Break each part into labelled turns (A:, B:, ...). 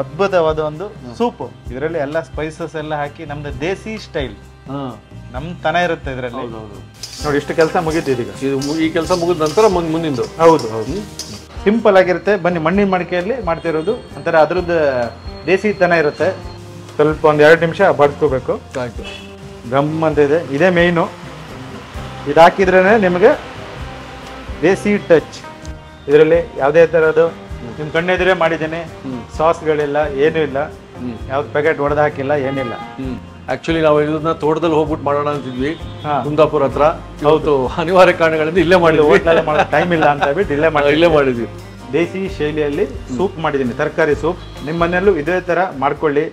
A: ಅದ್ಭುತವಾದ ಒಂದು ಸೂಪ್. ಇದರಲ್ಲಿ ಎಲ್ಲ ಸ್ಪೈಸಸ್ ಎಲ್ಲ ಹಾಕಿ ನಮ್ದು ದೇಸಿ ಸ್ಟೈಲ್ ನಮ್ ತನ ಇರುತ್ತೆ ಇದರಲ್ಲಿ. ನೋಡಿ ಇಷ್ಟು ಕೆಲಸ ಮುಗಿತು ಇದೀಗ.
B: ಈ ಕೆಲಸ ಮುಗಿದ ನಂತರ ಮುಂದಿಂದು.
A: ಹೌದು ಹೌದು, ಸಿಂಪಲ್ ಆಗಿರುತ್ತೆ. ಬನ್ನಿ, ಮಣ್ಣಿನ ಮಡಿಕೆಯಲ್ಲಿ ಮಾಡ್ತಿರೋದು, ಒಂಥರ ಅದ್ರದ್ದು ದೇಸಿ ತನ ಇರುತ್ತೆ. ಸ್ವಲ್ಪ ಒಂದು 2 ನಿಮಿಷ ಬಡ್ಸ್ಕೋಬೇಕು. ಗಮ್ ಅಂತ ಇದೆ, ಇದೇ ಮೇಯ್ನು. ಇದು ಹಾಕಿದ್ರೇ ನಿಮಗೆ ದೇಸಿ ಟಚ್. ಇದರಲ್ಲಿ ಯಾವುದೇ ಥರದ್ದು ನಿಮ್ಮ ಕಣ್ಣೆದುರೇ ಮಾಡಿದ್ದೇನೆ. ಸಾಸ್ಗಳಿಲ್ಲ, ಏನೂ ಇಲ್ಲ, ಯಾವ್ದು ಪ್ಯಾಕೆಟ್ ಹೊಡೆದು ಹಾಕಿಲ್ಲ, ಏನಿಲ್ಲ.
B: ಆಕ್ಚುಲಿ ನಾವು ಇದನ್ನ ತೋಟದಲ್ಲಿ ಹೋಗ್ಬಿಟ್ಟು ಮಾಡೋಣ ಅಂತಿದ್ವಿ ಕುಂದಾಪುರ ಹತ್ರ. ಹೌದು, ಅನಿವಾರ್ಯ ಕಾರಣಗಳಿಂದ ಇಲ್ಲೇ ಮಾಡಿದ್ವಿ.
A: ಟೈಮ್ ಇಲ್ಲ ಅಂತ ಹೇಳ್ಬಿಟ್ಟು ಇಲ್ಲೇ ಮಾಡಿದ್ವಿ. ದೇಸಿ ಶೈಲಿಯಲ್ಲಿ ಸೂಪ್ ಮಾಡಿದ್ದೀನಿ, ತರಕಾರಿ ಸೂಪ್. ನಿಮ್ಮ ಮನೆಯಲ್ಲೂ ಇದೇ ತರ ಮಾಡ್ಕೊಳ್ಳಿ.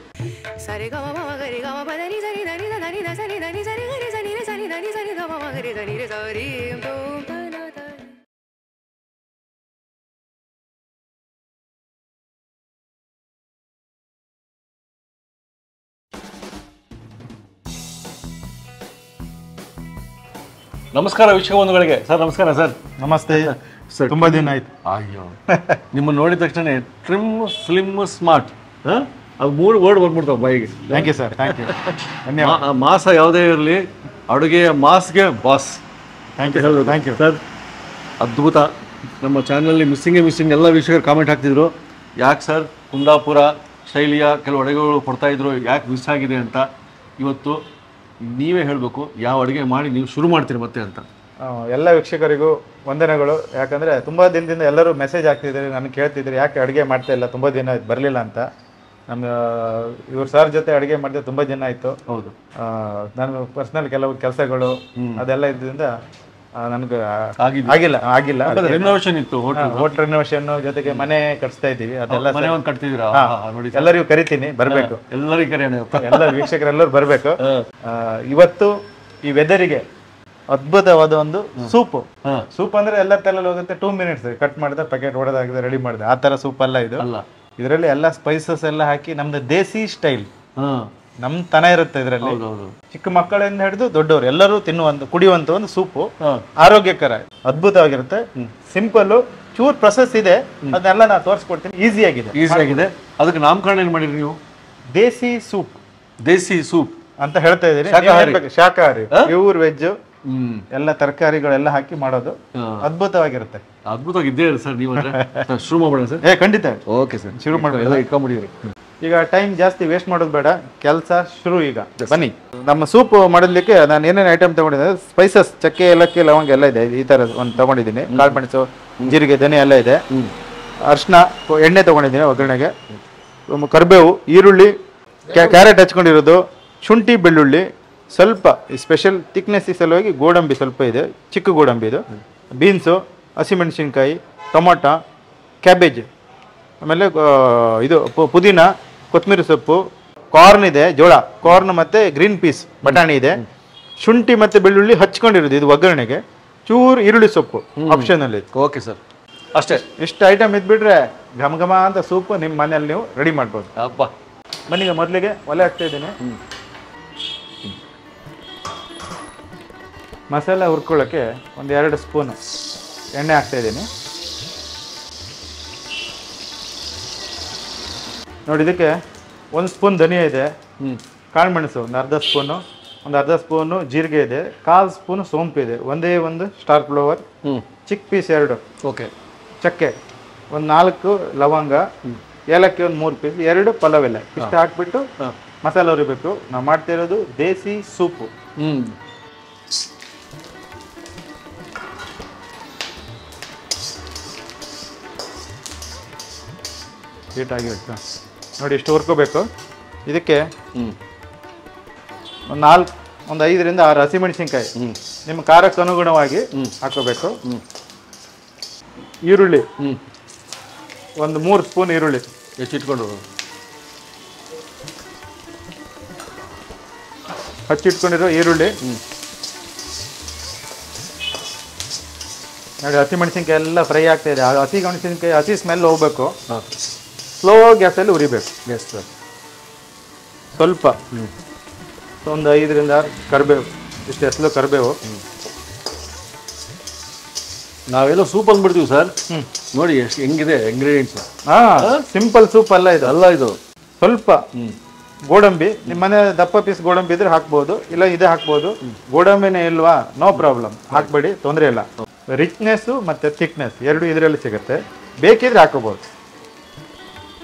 B: ನಮಸ್ಕಾರ ವೀಕ್ಷಕ ಬಂಧುಗಳಿಗೆ. ಸರ್ ನಮಸ್ಕಾರ. ಸರ್
A: ನಮಸ್ತೆ ಸರ್, ತುಂಬಾ ದಿನ ಆಯ್ತು.
B: ಅಯ್ಯೋ, ನಿಮ್ಮನ್ನು ನೋಡಿದ ತಕ್ಷಣ ಟ್ರಿಮ್ ಸ್ಲಿಮ್ ಸ್ಮಾರ್ಟ್ ಅದು 3 ವರ್ಡ್ ಬಂದ್ಬಿಡ್ತಾವೆ ಬಾಯಿಗೆ.
A: Thank you sir, thank you.
B: ಮಾಸ ಯಾವುದೇ ಇರಲಿ, ಅಡುಗೆಯ ಮಾಸ್ಗೆ boss.
A: Thank you sir, thank you
B: sir. ಅದ್ಭುತ. ನಮ್ಮ ಚಾನಲ್ನಲ್ಲಿ ಮಿಸ್ಸಿಂಗ್ ಎಲ್ಲ ವೀಕ್ಷಕರು ಕಾಮೆಂಟ್ ಹಾಕ್ತಿದ್ರು, ಯಾಕೆ ಸರ್ ಕುಂದಾಪುರ ಶೈಲಿಯ ಕೆಲವು ಅಡುಗೆಗಳು ಕೊಡ್ತಾಯಿದ್ರು, ಯಾಕೆ ಮಿಸ್ ಆಗಿದೆ ಅಂತ. ಇವತ್ತು ನೀವೇ ಹೇಳಬೇಕು ಯಾವ ಅಡುಗೆ ಮಾಡಿ ನೀವು ಶುರು ಮಾಡ್ತೀರಿ ಮತ್ತೆ ಅಂತ.
A: ಎಲ್ಲ ವೀಕ್ಷಕರಿಗೂ ವಂದನೆಗಳು. ಯಾಕಂದರೆ ತುಂಬ ದಿನದಿಂದ ಎಲ್ಲರೂ ಮೆಸೇಜ್ ಆಗ್ತಿದ್ದಾರೆ, ನನಗೆ ಕೇಳ್ತಿದ್ರು ಯಾಕೆ ಅಡುಗೆ ಮಾಡ್ತಾ ಇಲ್ಲ, ತುಂಬ ದಿನ ಬರಲಿಲ್ಲ ಅಂತ. ನಮ್ಮ ಇವ್ರ ಸರ್ ಜೊತೆ ಅಡುಗೆ ಮಾಡಿದ್ರೆ ತುಂಬ ದಿನ ಆಯಿತು.
B: ಹೌದು,
A: ನಾನು ಪರ್ಸ್ನಲ್ ಕೆಲವು ಕೆಲಸಗಳು ಅದೆಲ್ಲ ಇದ್ರಿಂದ ನನಗೆ ಆಗಿಲ್ಲ.
B: ರೆನೋವೇಷನ್ ಇತ್ತು,
A: ಹೋಟೆಲ್ ರೆನೋವೇಷನ್ ಜೊತೆಗೆ ಮನೆ ಕಟ್ಸ್ತಾ ಇದ್ದೀವಿ. ಅದೆಲ್ಲ
B: ಮನೆ ಒಂದು ಕಟ್ತಿದ್ದೀರಾ? ನೋಡಿ,
A: ಎಲ್ಲರಿಗೂ ಕರಿತೀನಿ, ಬರಬೇಕು.
B: ಎಲ್ಲರಿಗೂ ಕರೆಯೋಣ,
A: ಎಲ್ಲ ವೀಕ್ಷಕರೆಲ್ಲರೂ ಬರಬೇಕು. ಇವತ್ತು ಈ ವೆದರಿಗೆ ಅದ್ಭುತವಾದ ಒಂದು ಸೂಪ್. ಸೂಪ್ ಅಂದ್ರೆ ಎಲ್ಲ ತಲೆಯಲ್ಲಿ ಹೋಗುತ್ತೆ, 2 ಮಿನಿಟ್ಸ್ ಕಟ್ ಮಾಡಿದೆ, ಪ್ಯಾಕೆಟ್ ಹೊಡೆದಾಗಿದೆ, ರೆಡಿ ಮಾಡಿದೆ. ಆ ತರ ಸೂಪ್ ಅಲ್ಲ ಇದು. ಇದರಲ್ಲಿ ಎಲ್ಲ ಸ್ಪೈಸಸ್ ಎಲ್ಲ ಹಾಕಿ ನಮ್ದು ದೇಸಿ ಸ್ಟೈಲ್ ನಮ್ ತನ ಇರುತ್ತೆ ಇದರಲ್ಲಿ. ಚಿಕ್ಕ ಮಕ್ಕಳಿಂದ ಹಿಡಿದು ದೊಡ್ಡವರು ಎಲ್ಲರೂ ಕುಡಿಯುವಂತ ಒಂದು ಸೂಪು. ಆರೋಗ್ಯಕರ, ಅದ್ಭುತವಾಗಿರುತ್ತೆ. ಸಿಂಪಲ್, ಚೂರ್ ಪ್ರೊಸೆಸ್ ಇದೆ, ಅದನ್ನೆಲ್ಲ ನಾನು ತೋರಿಸ್ಕೊಡ್ತೀನಿ. ಈಸಿ ಆಗಿದೆ.
B: ಅದಕ್ಕೆ ನಾಮಕರಣ ಏನ್ ಮಾಡಿರಿ ನೀವು?
A: ದೇಸಿ ಸೂಪ್ ಅಂತ ಹೇಳ್ತಾ ಇದ್ದೀನಿ. ಶಾಕಾಹಾರಿ, ಪ್ಯೂರ್ ವೆಜ್, ಎಲ್ಲ ತರಕಾರಿಗಳೆಲ್ಲ ಹಾಕಿ ಮಾಡೋದು. ಅದ್ಭುತವಾಗಿರುತ್ತೆ.
B: ಅದ್ಭುತವಾಗಿದ್ದೇ ಸರ್. ನೀವು ಶುರು ಮಾಡೋಣ ಸರ್?
A: ಖಂಡಿತ.
B: ಓಕೆ ಸರ್, ಶುರು ಮಾಡೋಣ. ಎಲ್ಲ ಇಟ್ಕೊಂಡ್ಬಿಡಿರಿ.
A: ಈಗ ಟೈಮ್ ಜಾಸ್ತಿ ವೇಸ್ಟ್ ಮಾಡೋದು ಬೇಡ, ಕೆಲಸ ಶುರು ಈಗ. ಬನ್ನಿ, ನಮ್ಮ ಸೂಪ್ ಮಾಡಲಿಕ್ಕೆ ನಾನು ಏನೇನು ಐಟಮ್ ತಗೊಂಡಿದ್ದೆ, ಸ್ಪೈಸಸ್, ಚಕ್ಕೆ, ಏಲಕ್ಕಿ, ಲವಂಗ ಎಲ್ಲ ಇದೆ. ಈ ತರ ಒಂದು ತಗೊಂಡಿದ್ದೀನಿ. ಕಾಳು ಮೆಣಸು, ಜೀರಿಗೆ, ಧನಿಯಾ ಎಲ್ಲ ಇದೆ. ಅರ್ಶಿನ, ಎಣ್ಣೆ ತಗೊಂಡಿದ್ದೀನಿ ಒಗ್ಗರಣೆಗೆ. ಕರಿಬೇವು, ಈರುಳ್ಳಿ, ಕ್ಯಾರೆಟ್ ಹಚ್ಕೊಂಡಿರೋದು, ಶುಂಠಿ, ಬೆಳ್ಳುಳ್ಳಿ, ಸ್ವಲ್ಪ ಸ್ಪೆಷಲ್ ಥಿಕ್ನೆಸ್ ಸಲುವಾಗಿ ಗೋಡಂಬಿ ಸ್ವಲ್ಪ ಇದೆ, ಚಿಕ್ಕ ಗೋಡಂಬಿ ಇದು, ಬೀನ್ಸು, ಹಸಿಮೆಣಸಿನ್ಕಾಯಿ, ಟೊಮೊಟೊ, ಕ್ಯಾಬೇಜ್, ಆಮೇಲೆ ಇದು ಪುದೀನ, ಕೊತ್ತಂಬರಿ ಸೊಪ್ಪು, ಕಾರ್ನ್ ಇದೆ, ಜೋಳ ಕಾರ್ನ್, ಮತ್ತು ಗ್ರೀನ್ ಪೀಸ್ ಬಟಾಣಿ ಇದೆ, ಶುಂಠಿ ಮತ್ತು ಬೆಳ್ಳುಳ್ಳಿ ಹಚ್ಕೊಂಡಿರೋದು ಇದು ಒಗ್ಗರಣೆಗೆ, ಚೂರು ಈರುಳ್ಳಿ ಸೊಪ್ಪು ಆಪ್ಷನಲ್ಲಿ.
B: ಓಕೆ ಸರ್, ಅಷ್ಟೇ.
A: ಇಷ್ಟು ಐಟಮ್ ಇದ್ಬಿಟ್ರೆ ಘಮ ಘಮ ಅಂತ ಸೂಪ್ ನಿಮ್ಮ ಮನೆಯಲ್ಲಿ ನೀವು ರೆಡಿ ಮಾಡ್ಬೋದು.
B: ಅಪ್ಪ,
A: ಬನ್ನಿಗೆ ಮೊದಲಿಗೆ ಒಲೆ ಹಾಕ್ತಾ ಇದ್ದೀನಿ. ಮಸಾಲೆ ಹುರ್ಕೊಳ್ಳೋಕ್ಕೆ ಒಂದು 2 ಸ್ಪೂನ್ ಎಣ್ಣೆ ಹಾಕ್ತಾ ಇದ್ದೀನಿ. ನೋಡಿ, ಇದಕ್ಕೆ 1 ಸ್ಪೂನ್ ಧನಿಯಾ ಇದೆ, ಕಾಳು ಮೆಣಸು ಒಂದು ಅರ್ಧ ಸ್ಪೂನು ಜೀರಿಗೆ ಇದೆ, 1/4 ಸ್ಪೂನು ಸೋಂಪು ಇದೆ, ಒಂದು ಸ್ಟಾರ್ ಫ್ಲವರ್, ಚಿಕ್ಕ ಪೀಸ್ 2, ಓಕೆ, ಚಕ್ಕೆ ಒಂದು 4 ಲವಂಗ, ಏಲಕ್ಕಿ ಒಂದು 3 ಪೀಸ್, 2 ಪಲಾವ್ ಎಲೆ. ಇಷ್ಟು ಹಾಕ್ಬಿಟ್ಟು ಮಸಾಲೆ ಹುರಿಬೇಕು. ನಾವು ಮಾಡ್ತಾ ಇರೋದು ದೇಸಿ ಸೂಪು. ಹೀಟಾಗಿರುತ್ತೆ ನೋಡಿ, ಇಷ್ಟು ಹುರ್ಕೋಬೇಕು. ಇದಕ್ಕೆ ಒಂದು 5ರಿಂದ 6 ಹಸಿಮೆಣಸಿನ್ಕಾಯಿ ನಿಮ್ಮ ಖಾರಕ್ಕೆ ಅನುಗುಣವಾಗಿ ಹಾಕೋಬೇಕು. ಈರುಳ್ಳಿ ಒಂದು 3 ಸ್ಪೂನ್ ಈರುಳ್ಳಿ
B: ಹೆಚ್ಚಿಟ್ಕೊಂಡು
A: ಹಚ್ಚಿಟ್ಕೊಂಡಿರೋ ಈರುಳ್ಳಿ. ನೋಡಿ, ಹಸಿಮೆಣಸಿನ್ಕಾಯಿ ಎಲ್ಲ ಫ್ರೈ ಆಗ್ತಾ ಇದೆ. ಹಸಿಮೆಣಸಿನ್ಕಾಯಿ ಹಸಿ ಸ್ಮೆಲ್ ಹೋಗ್ಬೇಕು. ಸ್ಲೋ ಗ್ಯಾಸಲ್ಲಿ ಉರಿಬೇಕು. ಸ್ವಲ್ಪ ಒಂದು 5ರಿಂದ 6 ಕರಿಬೇವು, ಇಷ್ಟು ಹೆಸರು ಕರಿಬೇವು,
B: ನಾವೆಲ್ಲ ಸೂಪ್ ಅಂದ್ಬಿಡ್ತೀವಿ ಸರ್. ನೋಡಿ ಎಷ್ಟು ಹೆಂಗಿದೆ ಇಂಗ್ರೀಡಿಯೆಂಟ್ಸ್.
A: ಸಿಂಪಲ್ ಸೂಪ್ ಅಲ್ಲ ಇದು.
B: ಅಲ್ಲ ಇದು
A: ಸ್ವಲ್ಪ ಗೋಡಂಬಿ, ನಿಮ್ಮ ಮನೆ ದಪ್ಪ ಪೀಸ್ ಗೋಡಂಬಿ ಇದ್ರೆ ಹಾಕ್ಬೋದು, ಇಲ್ಲ ಇದೇ ಹಾಕ್ಬೋದು. ಗೋಡಂಬಿನೇ ಇಲ್ವಾ, ನೋ ಪ್ರಾಬ್ಲಮ್, ಹಾಕ್ಬೇಡಿ, ತೊಂದರೆ ಇಲ್ಲ. ರಿಚ್ನೆಸ್ ಮತ್ತೆ ಥಿಕ್ನೆಸ್ ಎರಡು ಇದರಲ್ಲಿ ಸಿಗುತ್ತೆ, ಬೇಕಿದ್ರೆ ಹಾಕೋಬಹುದು.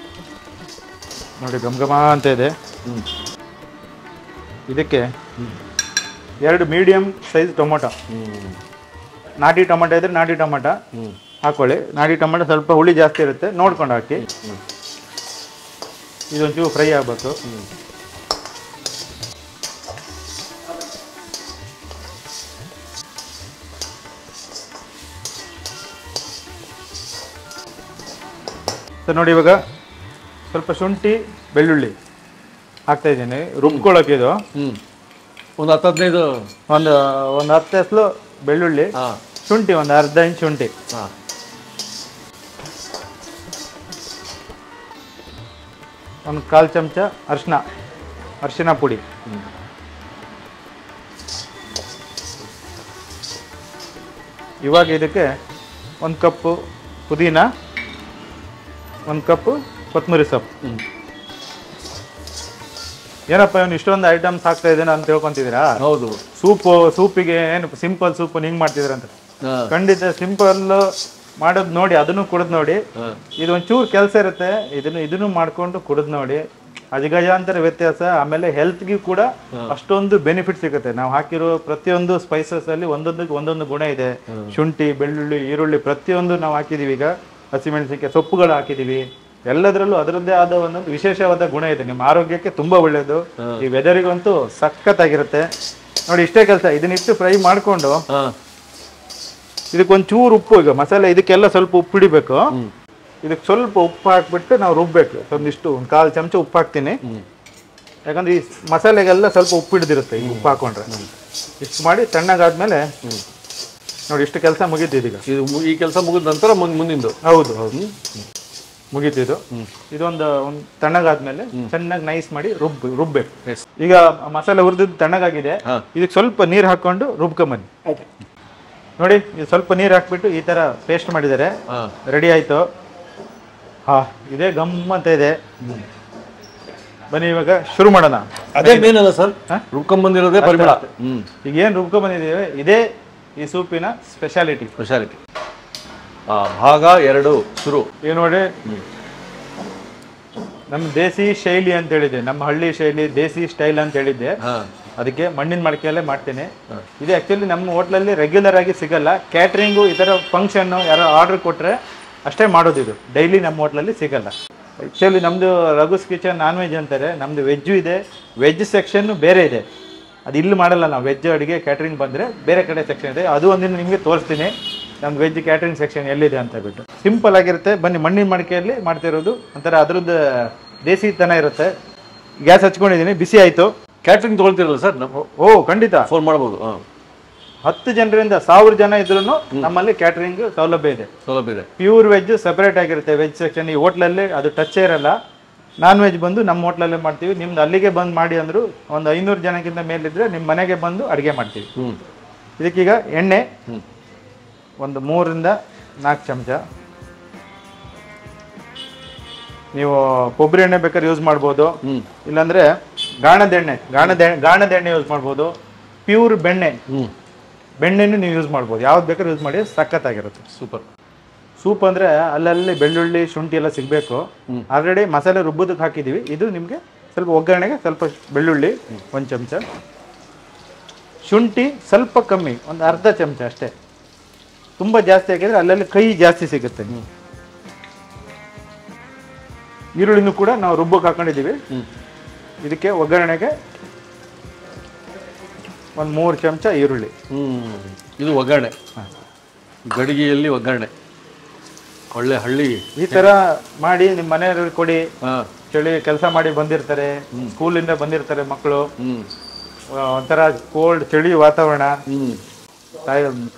A: ನೋಡಿ ಗಮಗಮ ಅಂತ ಇದೆ. ಇದಕ್ಕೆ 2 ಮೀಡಿಯಂ ಸೈಜ್ ಟೊಮೊಟೊ, ನಾಟಿ ಟೊಮೊಟೊ ಇದ್ರೆ ನಾಟಿ ಟೊಮೊಟೊ ಹಾಕೊಳ್ಳಿ. ನಾಟಿ ಟೊಮೊಟೊ ಸ್ವಲ್ಪ ಹುಳಿ ಜಾಸ್ತಿ ಇರುತ್ತೆ, ನೋಡ್ಕೊಂಡು ಹಾಕಿ. ಇದೊಂಚೂರು ಫ್ರೈ ಆಗಬೇಕು. ಸರ್ ನೋಡಿ, ಇವಾಗ ಸ್ವಲ್ಪ ಶುಂಠಿ ಬೆಳ್ಳುಳ್ಳಿ ಹಾಕ್ತಾ ಇದ್ದೀನಿ ರುಬ್ಕೊಳ್ಳೋಕೆ. ಇದು
B: ಒಂದು 10-15
A: ಒಂದು 10 ಎಸ್ಲು ಬೆಳ್ಳುಳ್ಳಿ, ಶುಂಠಿ ಒಂದು ಅರ್ಧ ಇಂಚ್ ಶುಂಠಿ, ಒಂದು 1/4 ಚಮಚ ಅರಿಶಿನ ಪುಡಿ, ಇವಾಗ ಇದಕ್ಕೆ 1 ಕಪ್ಪು ಪುದೀನ, 1 ಕಪ್ಪು ಕೊತ್ತಂಬರಿ ಸೊಪ್ಪು. ಏನಪ್ಪ ಇವನು ಇಷ್ಟೊಂದು ಐಟಮ್ಸ್ ಹಾಕ್ತಾ ಇದ್ದೇನೆ ಅಂತ ತಿಳ್ಕೊಂತಿದ್ದೀರಾ?
B: ಹೌದು.
A: ಸೂಪಿಗೆ ಏನು ಸಿಂಪಲ್ ಸೂಪ್ ಹಿಂಗ್ ಮಾಡ್ತಿದ್ರ ಅಂತ. ಖಂಡಿತ ಸಿಂಪಲ್ ಮಾಡೋದು ನೋಡಿ, ಅದನ್ನು ಕುಡಿದ್ ನೋಡಿ. ಇದೊಂಚೂರು ಕೆಲಸ ಇರುತ್ತೆ, ಇದನ್ನು ಮಾಡ್ಕೊಂಡು ಕುಡಿದ್ ನೋಡಿ, ಅಜಗಜಾಂತರ ವ್ಯತ್ಯಾಸ. ಆಮೇಲೆ ಹೆಲ್ತ್ಗೂ ಕೂಡ ಅಷ್ಟೊಂದು ಬೆನಿಫಿಟ್ ಸಿಗುತ್ತೆ. ನಾವು ಹಾಕಿರೋ ಪ್ರತಿಯೊಂದು ಸ್ಪೈಸಸ್ ಅಲ್ಲಿ ಒಂದೊಂದು ಗುಣ ಇದೆ. ಶುಂಠಿ, ಬೆಳ್ಳುಳ್ಳಿ, ಈರುಳ್ಳಿ ಪ್ರತಿಯೊಂದು ನಾವು ಹಾಕಿದೀವಿ. ಈಗ ಹಸಿಮೆಣಸಿನಕಾಯಿ ಸೊಪ್ಪುಗಳು ಹಾಕಿದೀವಿ. ಎಲ್ಲದರಲ್ಲೂ ಅದರದ್ದೇ ಆದ ಒಂದೊಂದು ವಿಶೇಷವಾದ ಗುಣ ಇದೆ. ನಿಮ್ಮ ಆರೋಗ್ಯಕ್ಕೆ ತುಂಬಾ ಒಳ್ಳೇದು. ಈ ವೆದರಿಗಂತೂ ಸಖತ್ತಾಗಿರುತ್ತೆ. ನೋಡಿ ಇಷ್ಟೇ ಕೆಲಸ. ಇದನ್ನಿಟ್ಟು ಫ್ರೈ ಮಾಡ್ಕೊಂಡು ಇದಕ್ಕೊಂಚೂರು ಉಪ್ಪು, ಈಗ ಮಸಾಲೆ ಇದಕ್ಕೆಲ್ಲ ಸ್ವಲ್ಪ ಉಪ್ಪು ಹಿಡಿಬೇಕು. ಇದಕ್ಕೆ ಸ್ವಲ್ಪ ಉಪ್ಪು ಹಾಕ್ಬಿಟ್ಟು ನಾವು ರುಬ್ಬೇಕು. ಒಂದಿಷ್ಟು 1/4 ಚಮಚ ಉಪ್ಪು ಹಾಕ್ತೀನಿ, ಯಾಕಂದ್ರೆ ಈ ಮಸಾಲೆಗೆಲ್ಲ ಸ್ವಲ್ಪ ಉಪ್ಪು ಹಿಡಿದಿರುತ್ತೆ ಈ ಉಪ್ಪು ಹಾಕೊಂಡ್ರೆ. ಇಷ್ಟು ಮಾಡಿ ತಣ್ಣಗಾದ್ಮೇಲೆ ನೋಡಿ ಇಷ್ಟು ಕೆಲಸ ಮುಗೀತಿದೀಗ.
B: ಈ ಕೆಲಸ ಮುಗಿದ ನಂತರ ಮುಂದಿಂದು.
A: ಹೌದು ಹೌದು, ಮುಗೀತಿದ್ದು. ಇದೊಂದು ತಣ್ಣಗಾದ್ಮೇಲೆ ಚೆನ್ನಾಗಿ ನೈಸ್ ಮಾಡಿ ರುಬ್ಬೇಕು. ಈಗ ಮಸಾಲೆ ಹುರಿದಿದ್ದು ತಣ್ಣಗಾಗಿದೆ. ಇದಕ್ಕೆ ಸ್ವಲ್ಪ ನೀರು ಹಾಕೊಂಡು ರುಬ್ಕೊಂಬನ್ನಿ. ನೋಡಿ ಇದು ಸ್ವಲ್ಪ ನೀರು ಹಾಕ್ಬಿಟ್ಟು ಈ ತರ ಪೇಸ್ಟ್ ಮಾಡಿದ್ದಾರೆ. ರೆಡಿ ಆಯ್ತು. ಇದೇ ಗಮ್ಮಂತ ಇದೆ. ಬನ್ನಿ ಇವಾಗ ಶುರು ಮಾಡೋಣ.
B: ಅದೇ ಮೇನ್ ಅಲ್ಲ ಸರ್, ರುಬ್ಕೊಂಬಂದಿರೋದೇ ಪರಿಮಳ.
A: ಈಗ ಏನ್ ರುಬ್ಕೊಂಬಂದಿದ್ದೀವಿ ಇದೇ ಈ ಸೂಪಿನ ಸ್ಪೆಷಾಲಿಟಿ.
B: ಭಾಗ 2 ಶುರು.
A: ಈಗ ನೋಡಿ, ನಮ್ಮ ದೇಸಿ ಶೈಲಿ ಅಂತ ಹೇಳಿದ್ದೆ, ನಮ್ಮ ಹಳ್ಳಿ ಶೈಲಿ ದೇಸಿ ಸ್ಟೈಲ್ ಅಂತ ಹೇಳಿದ್ದೆ. ಅದಕ್ಕೆ ಮಣ್ಣಿನ ಮಡಿಕೆಯಲ್ಲೇ ಮಾಡ್ತೇನೆ. ಇದು ಆಕ್ಚುಲಿ ನಮ್ಮ ಹೋಟ್ಲಲ್ಲಿ ರೆಗ್ಯುಲರ್ ಆಗಿ ಸಿಗಲ್ಲ. ಕ್ಯಾಟ್ರಿಂಗು ಈ ಥರ ಫಂಕ್ಷನ್ ಯಾರೋ ಆರ್ಡರ್ ಕೊಟ್ಟರೆ ಅಷ್ಟೇ ಮಾಡೋದು. ಇದು ಡೈಲಿ ನಮ್ಮ ಹೋಟ್ಲಲ್ಲಿ ಸಿಗಲ್ಲ. ಆ್ಯಕ್ಚುಲಿ ನಮ್ಮದು ರಘುಸ್ ಕಿಚನ್ ನಾನ್ ವೆಜ್ ಅಂತಾರೆ. ನಮ್ಮದು ವೆಜ್ಜು ಇದೆ, ವೆಜ್ ಸೆಕ್ಷನ್ ಬೇರೆ ಇದೆ. ಅದು ಇಲ್ಲಿ ಮಾಡಲ್ಲ ನಾವು. ವೆಜ್ ಅಡುಗೆ ಕ್ಯಾಟ್ರಿಂಗ್ ಬಂದರೆ ಬೇರೆ ಕಡೆ ಸೆಕ್ಷನ್ ಇದೆ. ಅದು ಒಂದಿನ ನಿಮಗೆ ತೋರಿಸ್ತೀನಿ ನಮ್ದು ವೆಜ್ ಕ್ಯಾಟ್ರಿಂಗ್ ಸೆಕ್ಷನ್ ಎಲ್ಲಿದೆ ಅಂತ ಬಿಟ್ಟು. ಸಿಂಪಲ್ ಆಗಿರುತ್ತೆ. ಬನ್ನಿ, ಮಣ್ಣಿನ ಮಡಿಕೆಯಲ್ಲಿ ಮಾಡ್ತಿರೋದು. ಒಂಥರ ಅದ್ರದ್ದು ದೇಸಿ ತನ ಇರುತ್ತೆ. ಗ್ಯಾಸ್ ಹಚ್ಕೊಂಡಿದ್ದೀನಿ, ಬಿಸಿ ಆಯಿತು.
B: Catering ತೊಗೊಳ್ತಿರಲ್ಲ sir?
A: ಓ ಖಂಡಿತ,
B: ಫೋನ್ ಮಾಡ್ಬೋದು.
A: 10 ಜನರಿಂದ 1000 ಜನ ಇದ್ರೂ ನಮ್ಮಲ್ಲಿ ಕ್ಯಾಟ್ರಿಂಗ್ ಸೌಲಭ್ಯ ಇದೆ. ಪ್ಯೂರ್ ವೆಜ್ ಸೆಪರೇಟ್ ಆಗಿರುತ್ತೆ. ವೆಜ್ ಸೆಕ್ಷನ್ ಈ ಹೋಟ್ಲಲ್ಲಿ ಅದು ಟಚ್ ಇರಲ್ಲ. ನಾನ್ ವೆಜ್ ಬಂದು ನಮ್ಮ ಹೋಟ್ಲಲ್ಲೇ ಮಾಡ್ತೀವಿ. ನಿಮ್ದು ಅಲ್ಲಿಗೆ ಬಂದು ಮಾಡಿ ಅಂದ್ರು ಒಂದು 500 ಜನಕ್ಕಿಂತ ಮೇಲಿದ್ರೆ ನಿಮ್ಮ ಮನೆಗೆ ಬಂದು ಅಡುಗೆ ಮಾಡ್ತೀವಿ. ಇದಕ್ಕೀಗ ಎಣ್ಣೆ ಒಂದು 3 ರಿಂದ 4 ಚಮಚ. ನೀವು ಕೊಬ್ಬರಿ ಎಣ್ಣೆ ಬೇಕಾದ್ರೆ ಯೂಸ್ ಮಾಡ್ಬೋದು, ಇಲ್ಲಾಂದ್ರೆ ಗಾಣದ ಎಣ್ಣೆ ಯೂಸ್ ಮಾಡ್ಬೋದು. ಪ್ಯೂರ್ ಬೆಣ್ಣೆನೂ ನೀವು ಯೂಸ್ ಮಾಡ್ಬೋದು. ಯಾವ್ದು ಬೇಕಾದ್ರೆ ಯೂಸ್ ಮಾಡಿ, ಸಖತ್ತಾಗಿರುತ್ತೆ. ಸೂಪ್ ಅಂದ್ರೆ ಅಲ್ಲಲ್ಲಿ ಬೆಳ್ಳುಳ್ಳಿ ಶುಂಠಿ ಎಲ್ಲ ಸಿಗಬೇಕು. ಆಲ್ರೆಡಿ ಮಸಾಲೆ ರುಬ್ಬೋದಕ್ಕೆ ಹಾಕಿದ್ದೀವಿ. ಇದು ನಿಮಗೆ ಸ್ವಲ್ಪ ಒಗ್ಗರಣೆಗೆ ಸ್ವಲ್ಪ ಬೆಳ್ಳುಳ್ಳಿ 1 ಚಮಚ, ಶುಂಠಿ ಸ್ವಲ್ಪ ಕಮ್ಮಿ, ಒಂದು ಅರ್ಧ ಚಮಚ ಅಷ್ಟೇ. ತುಂಬ ಜಾಸ್ತಿ ಹಾಕಿದ್ರೆ ಅಲ್ಲಲ್ಲಿ ಕೈ ಜಾಸ್ತಿ ಸಿಗುತ್ತೆ. ಈರುಳ್ಳಿನೂ ಕೂಡ ನಾವು ರುಬ್ಬಕ್ಕೆ ಹಾಕೊಂಡಿದ್ದೀವಿ. ಇದಕ್ಕೆ ಒಗ್ಗರಣೆಗೆ ಒಂದು 3 ಚಮಚ ಈರುಳ್ಳಿ.
B: ಇದು ಒಗ್ಗರಣೆ, ಗಡಿಗೆಯಲ್ಲಿ ಒಗ್ಗರಣೆ. ಒಳ್ಳೆ ಹಳ್ಳಿ
A: ಈ ತರ ಮಾಡಿ ನಿಮ್ಮ ಮನೆಯವ್ರಿಗೆ ಕೊಡಿ. ಚಳಿ ಕೆಲಸ ಮಾಡಿ ಬಂದಿರ್ತಾರೆ, ಸ್ಕೂಲಿಂದ ಬಂದಿರ್ತಾರೆ ಮಕ್ಕಳು, ಒಂಥರ ಕೋಲ್ಡ್ ಚಳಿ ವಾತಾವರಣ.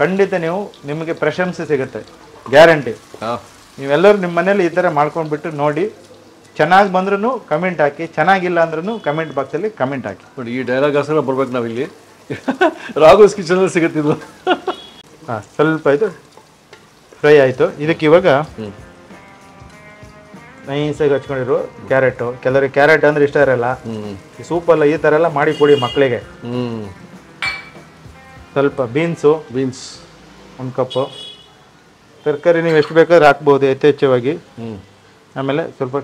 A: ಖಂಡಿತ ನಿಮಗೆ ಪ್ರಶಂಸೆ ಸಿಗುತ್ತೆ, ಗ್ಯಾರಂಟಿ. ನೀವೆಲ್ಲರೂ ನಿಮ್ಮ ಮನೇಲಿ ಈ ತರ ಮಾಡ್ಕೊಂಡ್ಬಿಟ್ಟು ನೋಡಿ. ಚೆನ್ನಾಗಿ ಬಂದ್ರೂ ಕಮೆಂಟ್ ಹಾಕಿ, ಚೆನ್ನಾಗಿಲ್ಲ ಅಂದ್ರೂ ಕಮೆಂಟ್ ಬಾಕ್ಸಲ್ಲಿ ಕಮೆಂಟ್ ಹಾಕಿ.
B: ನೋಡಿ, ಈ ಡೈಲಾಗ್ ಹೆಸರು ಬರ್ಬೇಕು ನಾವಿಲ್ಲಿ. ರಾಘುಸ್ ಕಿಚನ್ ಸಿಗುತ್ತಿದ್ವು.
A: ಸ್ವಲ್ಪ ಇದು ಫ್ರೈ ಆಯಿತು. ಇದಕ್ಕೆ ಇವಾಗ ನೈಸಾಗಿ ಹಚ್ಕೊಂಡಿರೋ ಕ್ಯಾರೆಟು. ಕೆಲವರಿಗೆ ಕ್ಯಾರೆಟ್ ಅಂದ್ರೆ ಇಷ್ಟ ಇರಲ್ಲ. ಈ ಸೂಪಲ್ಲ ಈ ಥರ ಎಲ್ಲ ಮಾಡಿ ಕೊಡಿ ಮಕ್ಕಳಿಗೆ. ಸ್ವಲ್ಪ ಬೀನ್ಸು ಒಂದು ಕಪ್ಪು. ತರಕಾರಿ ನೀವು ಎಷ್ಟು ಬೇಕಾದ್ರೆ ಹಾಕ್ಬೋದು ಯಥೇಚ್ಛವಾಗಿ. ಆಮೇಲೆ ಸ್ವಲ್ಪ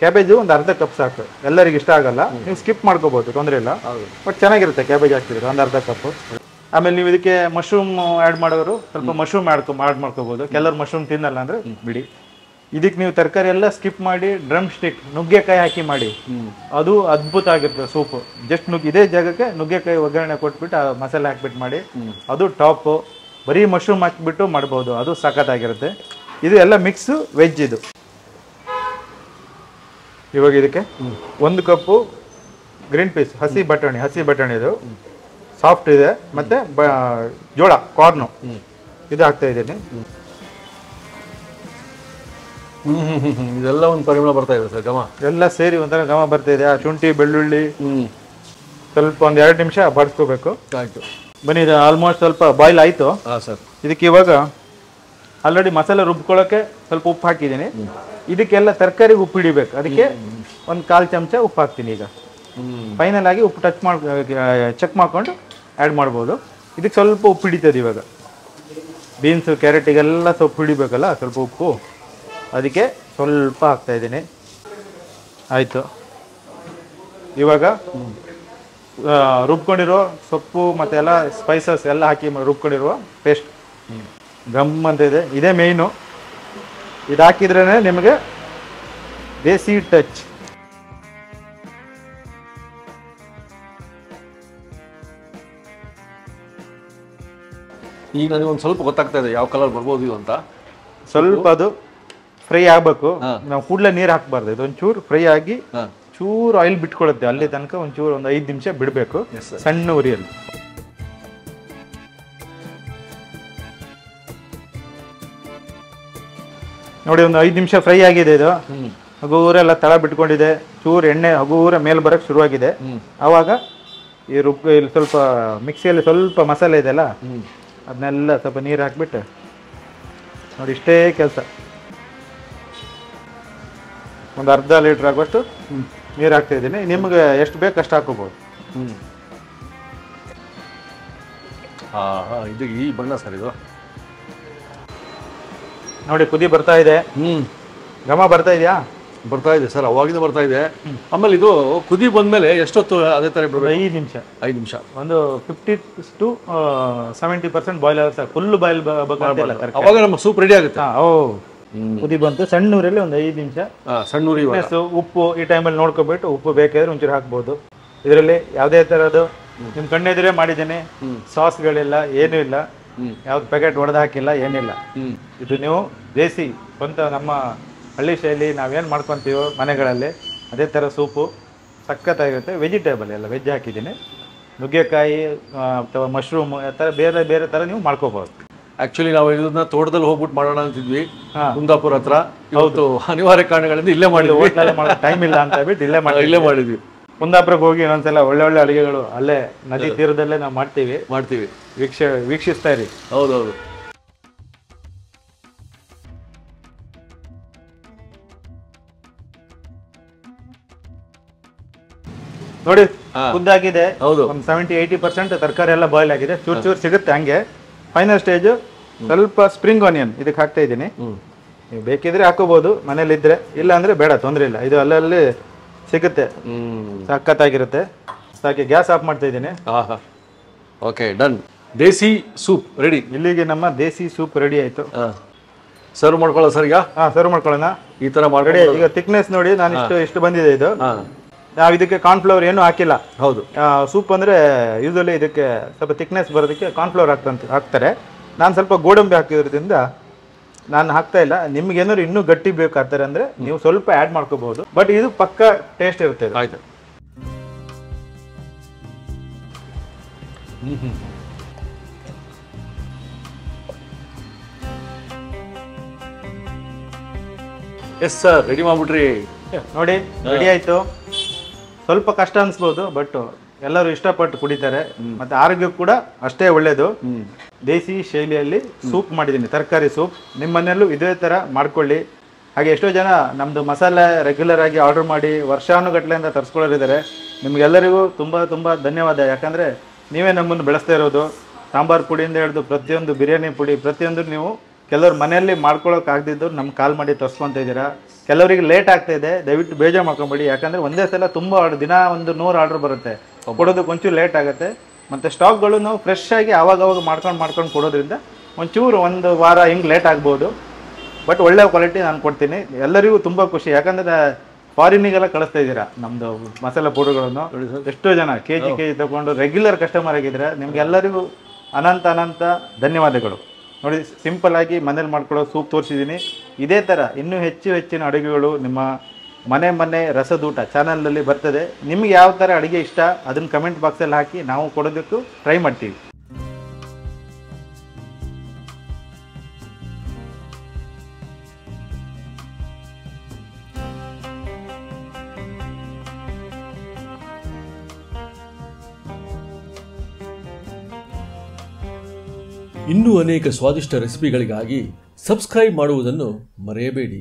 A: ಕ್ಯಾಬೇಜು ಒಂದು ಅರ್ಧ ಕಪ್ ಸಾಕು. ಎಲ್ಲರಿಗೆ ಇಷ್ಟ ಆಗಲ್ಲ, ನೀವು ಸ್ಕಿಪ್ ಮಾಡ್ಕೋಬೋದು, ತೊಂದರೆ ಇಲ್ಲ. ಬಟ್ ಚೆನ್ನಾಗಿರುತ್ತೆ ಕ್ಯಾಬೇಜ್ ಹಾಕ್ತಿದ್ರೆ ಒಂದು ಅರ್ಧ ಕಪ್ಪು. ಆಮೇಲೆ ನೀವು ಇದಕ್ಕೆ ಮಶ್ರೂಮ್ ಆ್ಯಡ್ ಮಾಡೋರು ಸ್ವಲ್ಪ ಮಶ್ರೂಮ್ ಆ್ಯಡ್ ಮಾಡ್ಕೋಬೋದು. ಕೆಲವರು ಮಶ್ರೂಮ್ ತಿನ್ನಲ್ಲ ಅಂದರೆ ಬಿಡಿ. ಇದಕ್ಕೆ ನೀವು ತರಕಾರಿ ಎಲ್ಲ ಸ್ಕಿಪ್ ಮಾಡಿ ಡ್ರಮ್ ಸ್ಟಿಕ್ ನುಗ್ಗೆಕಾಯಿ ಹಾಕಿ ಮಾಡಿ, ಅದು ಅದ್ಭುತ ಆಗಿರ್ತದೆ ಸೂಪು. ಜಸ್ಟ್ ಇದೇ ಜಾಗಕ್ಕೆ ನುಗ್ಗೆಕಾಯಿ ಒಗ್ಗರಣೆ ಕೊಟ್ಬಿಟ್ಟು ಆ ಮಸಾಲೆ ಹಾಕ್ಬಿಟ್ಟು ಮಾಡಿ, ಅದು ಟಾಪು. ಬರೀ ಮಶ್ರೂಮ್ ಹಾಕಿಬಿಟ್ಟು ಮಾಡ್ಬೋದು, ಅದು ಸಖತ್ತಾಗಿರುತ್ತೆ. ಇದು ಎಲ್ಲ ಮಿಕ್ಸು ವೆಜ್. ಇದು ಇವಾಗ ಇದಕ್ಕೆ 1 ಕಪ್ಪು ಗ್ರೀನ್ ಪೀಸ್ ಹಸಿ ಬಟಾಣಿ ಇದು ಸಾಫ್ಟ್ ಇದೆ, ಮತ್ತೆ ಜೋಳ ಕಾರ್ನು ಇದು ಹಾಕ್ತಾ ಇದ್ದೀನಿ.
B: ಇದೆಲ್ಲ ಒಂದು ಪರಿಮಳ ಬರ್ತಾ ಇದೆ ಸರ್, ಘಮ
A: ಎಲ್ಲ ಸೇರಿ ಒಂಥರ ಘಮ ಬರ್ತಾ ಇದೆ. ಆ ಶುಂಠಿ ಬೆಳ್ಳುಳ್ಳಿ ಸ್ವಲ್ಪ ಒಂದು 2 ನಿಮಿಷ ಬಡಿಸ್ಕೋಬೇಕು.
B: ಆಯ್ತು,
A: ಬನ್ನಿ. ಇದು ಆಲ್ಮೋಸ್ಟ್ ಸ್ವಲ್ಪ ಬಾಯ್ಲ್ ಆಯಿತು.
B: ಸರ್
A: ಇದಕ್ಕೆ ಇವಾಗ ಆಲ್ರೆಡಿ ಮಸಾಲೆ ರುಬ್ಕೊಳ್ಳೋಕ್ಕೆ ಸ್ವಲ್ಪ ಉಪ್ಪು ಹಾಕಿದ್ದೀನಿ. ಇದಕ್ಕೆಲ್ಲ ತರಕಾರಿಗೆ ಉಪ್ಪು ಹಿಡಿಬೇಕು, ಅದಕ್ಕೆ ಒಂದು 1/4 ಚಮಚ ಉಪ್ಪು ಹಾಕ್ತೀನಿ. ಈಗ ಫೈನಲ್ ಆಗಿ ಉಪ್ಪು ಚೆಕ್ ಮಾಡ್ಕೊಂಡು ಆ್ಯಡ್ ಮಾಡ್ಬೋದು. ಇದಕ್ಕೆ ಸ್ವಲ್ಪ ಉಪ್ಪು ಹಿಡಿತದೆ. ಇವಾಗ ಬೀನ್ಸು ಕ್ಯಾರೆಟಿಗೆಲ್ಲ ಸ್ವಲ್ಪ ಹಿಡಿಬೇಕಲ್ಲ, ಸ್ವಲ್ಪ ಉಪ್ಪು ಅದಕ್ಕೆ ಸ್ವಲ್ಪ ಹಾಕ್ತಾ ಇದ್ದೀನಿ. ಆಯಿತು. ಇವಾಗ ರುಬ್ಕೊಂಡಿರೋ ಸೊಪ್ಪು ಮತ್ತು ಎಲ್ಲ ಸ್ಪೈಸಸ್ ಎಲ್ಲ ಹಾಕಿ ರುಬ್ಕೊಂಡಿರುವ ಪೇಸ್ಟ್ ಗಮ್ ಅಂತ ಇದೆ. ಇದೇ ಮೇಯ್ನು. ಇದು ಹಾಕಿದ್ರೇ ನಿಮಗೆ ದೇಸಿ ಟಚ್.
B: ಈಗ ನನಗೆ ಒಂದು ಸ್ವಲ್ಪ ಗೊತ್ತಾಗ್ತಾ ಇದೆ ಯಾವ ಕಲರ್ ಬರ್ಬೋದು ಇದು ಅಂತ.
A: ಸ್ವಲ್ಪ ಅದು ಫ್ರೈ ಆಗಬೇಕು. ನಾವು ಕೂಡಲೇ ನೀರು ಹಾಕಬಾರ್ದು. ಇದು ಒಂಚೂರು ಫ್ರೈ ಆಗಿ ಚೂರು ಆಯಿಲ್ ಬಿಟ್ಕೊಳ್ಳುತ್ತೆ. ಅಲ್ಲಿ ತನಕ ಒಂಚೂರು ಒಂದು 5 ನಿಮಿಷ ಬಿಡಬೇಕು ಸಣ್ಣ ಉರಿಯಲ್ಲಿ. ನೋಡಿ, ಒಂದು 5 ನಿಮಿಷ ಫ್ರೈ ಆಗಿದೆ. ಇದು ಹಗುರೆಲ್ಲ ತಳ ಬಿಟ್ಕೊಂಡಿದೆ. ಚೂರು ಎಣ್ಣೆ ಹಗುರ ಮೇಲೆ ಬರೋಕ್ಕೆ ಶುರುವಾಗಿದೆ. ಆವಾಗ ಇಲ್ಲಿ ಸ್ವಲ್ಪ ಮಿಕ್ಸಿಯಲ್ಲಿ ಸ್ವಲ್ಪ ಮಸಾಲೆ ಇದೆಯಲ್ಲ, ಅದನ್ನೆಲ್ಲ ಸ್ವಲ್ಪ ನೀರು ಹಾಕ್ಬಿಟ್ಟು ನೋಡಿ, ಇಷ್ಟೇ ಕೆಲಸ. ಒಂದು ಅರ್ಧ ಲೀಟ್ರ್ ಆಗುವಷ್ಟು ನೀರು ಹಾಕ್ತಾ ಇದ್ದೀನಿ. ನಿಮ್ಗೆ ಎಷ್ಟು ಬೇಕು ಅಷ್ಟು ಹಾಕೋಬೋದು.
B: ಇದು ಈ ಬಣ್ಣ ಸರ್, ಇದು
A: ನೋಡಿ ಕುದಿ ಬರ್ತಾ ಇದೆ. ಘಮ ಬರ್ತಾ ಇದೆಯಾ?
B: ಬರ್ತಾ ಇದೆ ಸರ್, ಅವಾಗಿಂದ ಬರ್ತಾ ಇದೆ. ಆಮೇಲೆ ಇದು ಕುದಿ ಬಂದ್ಮೇಲೆ ಎಷ್ಟೊತ್ತು ಅದೇ ತರ ಬಿಡಬೇಕು?
A: 5 ನಿಮಿಷ. ಒಂದು 50 to 70% ಬಾಯ್ಲ್ ಆಗುತ್ತೆ. ಫುಲ್ ಬಾಯ್ಲ್
B: ಅವಾಗ ನಮ್ಮ ಸೂಪ್ ರೆಡಿ ಆಗುತ್ತೆ.
A: ಕುದಿ ಬಂತು. ಸಣ್ಣ ಊರಲ್ಲಿ ಒಂದು 5 ನಿಮಿಷ
B: ಸಣ್ಣ ಊರಿ.
A: ಉಪ್ಪು ಈ ಟೈಮಲ್ಲಿ ನೋಡ್ಕೊಬಿಟ್ಟು ಉಪ್ಪು ಬೇಕಾದ್ರೆ ಒಂಚೂರು ಹಾಕ್ಬೋದು. ಇದರಲ್ಲಿ ಯಾವುದೇ ಥರದ್ದು ನಿಮ್ಮ ಕಣ್ಣೆದುರೇ ಮಾಡಿದ್ದೇನೆ. ಸಾಸ್ಗಳಿಲ್ಲ, ಏನೂ ಇಲ್ಲ, ಯಾವ್ದು ಪ್ಯಾಕೆಟ್ ಹೊಡೆದು ಹಾಕಿಲ್ಲ, ಏನಿಲ್ಲ. ಇದು ನೀವು ದೇಸಿ ಸ್ವಂತ ನಮ್ಮ ಹಳ್ಳಿ ಶೈಲಿ ನಾವೇನು ಮಾಡ್ಕೊತೀವೋ ಮನೆಗಳಲ್ಲಿ ಅದೇ ಥರ ಸೂಪು ಸಖತ್ತಾಗಿರುತ್ತೆ. ವೆಜಿಟೇಬಲ್ ಎಲ್ಲ ವೆಜ್ ಹಾಕಿದ್ದೀನಿ. ನುಗ್ಗೆಕಾಯಿ ಅಥವಾ ಮಶ್ರೂಮ್ ಆ ಥರ ಬೇರೆ ಬೇರೆ ಥರ ನೀವು ಮಾಡ್ಕೋಬೋದು.
B: ಆಕ್ಚುಲಿ ನಾವು ಇದನ್ನ ತೋಟದಲ್ಲಿ ಹೋಗ್ಬಿಟ್ಟು ಮಾಡೋಣ ಅಂತಿದ್ವಿ, ಕುಂದಾಪುರ ಹತ್ರ. ಹೌದು, ಅನಿವಾರ್ಯ ಕಾರಣಗಳಿಂದ ಇಲ್ಲೇ ಮಾಡಿದ್ವಿ.
A: ಟೈಮ್ ಇಲ್ಲ ಅಂತ ಹೇಳ್ಬಿಟ್ಟು
B: ಇಲ್ಲೇ ಮಾಡಿದ್ವಿ.
A: ಕುಂದಾಪುರಕ್ಕೆ ಹೋಗಿ ಇನ್ನೊಂದ್ಸಲ ಒಳ್ಳೆ ಒಳ್ಳೆ ಅಡುಗೆಗಳು ಅಲ್ಲೇ ನದಿ ತೀರದಲ್ಲೇ ನಾವು ಮಾಡ್ತೀವಿ. ವೀಕ್ಷಿಸ್ತಾ ಇರಿ.
B: ಹೌದೌದು.
A: ನೋಡಿ, ಖುದ್ದಾಗಿದೆ. ಒಂದು 70-80% ತರಕಾರಿ ಎಲ್ಲ ಬಾಯ್ಲ್ ಆಗಿದೆ. ಚೂರು ಚೂರು ಸಿಗುತ್ತೆ ಹಂಗೆ. ಫೈನಲ್ ಸ್ಟೇಜು ಸ್ವಲ್ಪ ಸ್ಪ್ರಿಂಗ್ ಆನಿಯನ್ ಇದಕ್ಕೆ ಹಾಕ್ತಾ ಇದ್ದೀನಿ. ನೀವು ಬೇಕಿದ್ರೆ ಹಾಕೋಬಹುದು ಮನೇಲಿದ್ರೆ, ಇಲ್ಲ ಅಂದ್ರೆ ಬೇಡ, ತೊಂದರೆ ಇಲ್ಲ. ಇದು ಅಲ್ಲಲ್ಲಿ ಸಿಗುತ್ತೆ, ಸಖತ್ತಾಗಿರುತ್ತೆ. ಸಾಕೆ, ಗ್ಯಾಸ್ ಆಫ್ ಮಾಡ್ತಾ ಇದ್ದೀನಿ.
B: Okay, done. ದೇಸಿ ಸೂಪ್ ರೆಡಿ.
A: ಇಲ್ಲಿಗೆ ನಮ್ಮ ದೇಸಿ ಸೂಪ್ ರೆಡಿ ಆಯ್ತು.
B: ಸರ್ವ್ ಮಾಡ್ಕೊಳ್ಳೋ ಸರ್? ಈಗ
A: ಸರ್ವ್ ಮಾಡ್ಕೊಳ್ಳೋಣ.
B: ಈ ತರ ಮಾಡಿ.
A: ಈಗ ಥಿಕ್ನೆಸ್ ನೋಡಿ, ನಾನು ಇಷ್ಟು ಬಂದಿದೆ. ಇದು ನಾವು ಇದಕ್ಕೆ ಕಾರ್ನ್ಫ್ಲವರ್ ಏನು ಹಾಕಿಲ್ಲ.
B: ಹೌದು,
A: ಸೂಪ್ ಅಂದರೆ ಯೂಸಲಿ ಇದಕ್ಕೆ ಸ್ವಲ್ಪ ಥಿಕ್ನೆಸ್ ಬರೋದಕ್ಕೆ ಕಾರ್ನ್ಫ್ಲವರ್ ಹಾಕ್ತಾರೆ. ನಾನು ಸ್ವಲ್ಪ ಗೋಡಂಬಿ ಹಾಕಿರೋದ್ರಿಂದ ನಾನು ಹಾಕ್ತಾ ಇಲ್ಲ. ನಿಮ್ಗೆ ಏನಾದ್ರು ಇನ್ನೂ ಗಟ್ಟಿ ಬೇಕಾಗ್ತಾರೆ ಅಂದರೆ ನೀವು ಸ್ವಲ್ಪ ಆ್ಯಡ್ ಮಾಡ್ಕೋಬಹುದು. ಬಟ್ ಇದು ಪಕ್ಕ ಟೇಸ್ಟ್ ಇರುತ್ತೆ.
B: ಆಯ್ತು. ಎಸ್ ಸರ್, ರೆಡಿ ಮಾಡ್ಬಿಟ್ರಿ.
A: ನೋಡಿ, ರೆಡಿ ಆಯಿತು. ಸ್ವಲ್ಪ ಕಷ್ಟ ಅನಿಸ್ಬೋದು, ಬಟ್ ಎಲ್ಲರೂ ಇಷ್ಟಪಟ್ಟು ಕುಡಿತಾರೆ ಮತ್ತೆ ಆರೋಗ್ಯಕ್ಕೂ ಕೂಡ ಅಷ್ಟೇ ಒಳ್ಳೇದು. ದೇಸಿ ಶೈಲಿಯಲ್ಲಿ ಸೂಪ್ ಮಾಡಿದ್ದೀನಿ, ತರಕಾರಿ ಸೂಪ್. ನಿಮ್ಮ ಮನೆಯಲ್ಲೂ ಇದೇ ಥರ ಮಾಡ್ಕೊಳ್ಳಿ. ಹಾಗೆ ಎಷ್ಟೋ ಜನ ನಮ್ಮದು ಮಸಾಲೆ ರೆಗ್ಯುಲರ್ ಆಗಿ ಆರ್ಡರ್ ಮಾಡಿ ವರ್ಷಾನುಗಟ್ಟಲೆಯಿಂದ ತರಿಸ್ಕೊಳ್ಳೋರಿದ್ದಾರೆ. ನಿಮಗೆಲ್ಲರಿಗೂ ತುಂಬ ತುಂಬ ಧನ್ಯವಾದ. ಯಾಕಂದರೆ ನೀವೇ ನಮ್ಮನ್ನು ಬೆಳೆಸ್ತಾ ಇರೋದು. ಸಾಂಬಾರು ಪುಡಿಯಿಂದ ಹಿಡಿದು ಪ್ರತಿಯೊಂದು ಬಿರಿಯಾನಿ ಪುಡಿ ಪ್ರತಿಯೊಂದು ನೀವು ಕೆಲವರು ಮನೆಯಲ್ಲಿ ಮಾಡ್ಕೊಳ್ಳೋಕ್ಕಾಗದಿದ್ದು ನಮ್ಗೆ ಕಾಲ್ ಮಾಡಿ ತರಿಸ್ಕೊತಾ ಇದ್ದೀರಾ. ಕೆಲವರಿಗೆ ಲೇಟ್ ಆಗ್ತಾ ಇದೆ, ದಯವಿಟ್ಟು ಬೇಜಾರು ಮಾಡ್ಕೊಂಬೇಡಿ. ಯಾಕಂದರೆ ಒಂದೇ ಸಲ ತುಂಬ ದಿನ 100 ಆರ್ಡರ್ ಬರುತ್ತೆ, ಕೊಡೋದಕ್ಕೆ ಒಂಚೂರು ಲೇಟ್ ಆಗುತ್ತೆ. ಮತ್ತು ಸ್ಟಾಕ್ಗಳು ನಾವು ಫ್ರೆಶ್ ಆಗಿ ಆವಾಗವಾಗ ಮಾಡ್ಕೊಂಡು ಕೊಡೋದ್ರಿಂದ ಒಂಚೂರು 1 ವಾರ ಹಿಂಗೆ ಲೇಟ್ ಆಗ್ಬೋದು. ಬಟ್ ಒಳ್ಳೆ ಕ್ವಾಲಿಟಿ ನಾನು ಕೊಡ್ತೀನಿ. ಎಲ್ಲರಿಗೂ ತುಂಬ ಖುಷಿ. ಯಾಕಂದರೆ ಫಾರಿನಿಗೆಲ್ಲ ಕಳಿಸ್ತಾ ಇದ್ದೀರಾ ನಮ್ಮದು ಮಸಾಲೆ ಪೌಡರ್ಗಳನ್ನು. ಎಷ್ಟೋ ಜನ ಕೆ ಜಿ ತಗೊಂಡು ರೆಗ್ಯುಲರ್ ಕಸ್ಟಮರ್ ಆಗಿದ್ರೆ ನಿಮಗೆಲ್ಲರಿಗೂ ಅನಂತ ಧನ್ಯವಾದಗಳು. ನೋಡಿ, ಸಿಂಪಲ್ ಆಗಿ ಮನೇಲಿ ಮಾಡ್ಕೊಳ್ಳೋ ಸೂಪ್ ತೋರಿಸಿದ್ದೀನಿ. ಇದೇ ಥರ ಇನ್ನೂ ಹೆಚ್ಚಿನ ಅಡುಗೆಗಳು ನಿಮ್ಮ ಮನೆ ರಸದೂಟ ಚಾನಲಲ್ಲಿ ಬರ್ತದೆ. ನಿಮ್ಗೆ ಯಾವ ಥರ ಅಡುಗೆ ಇಷ್ಟ ಅದನ್ನು ಕಮೆಂಟ್ ಬಾಕ್ಸಲ್ಲಿ ಹಾಕಿ ನಾವು ಕೊಡೋದಕ್ಕೂ ಟ್ರೈ ಮಾಡ್ತೀವಿ.
C: ಇನ್ನೂ ಅನೇಕ ಸ್ವಾದಿಷ್ಟ ರೆಸಿಪಿಗಳಿಗಾಗಿ ಸಬ್ಸ್ಕ್ರೈಬ್ ಮಾಡುವುದನ್ನು ಮರೆಯಬೇಡಿ.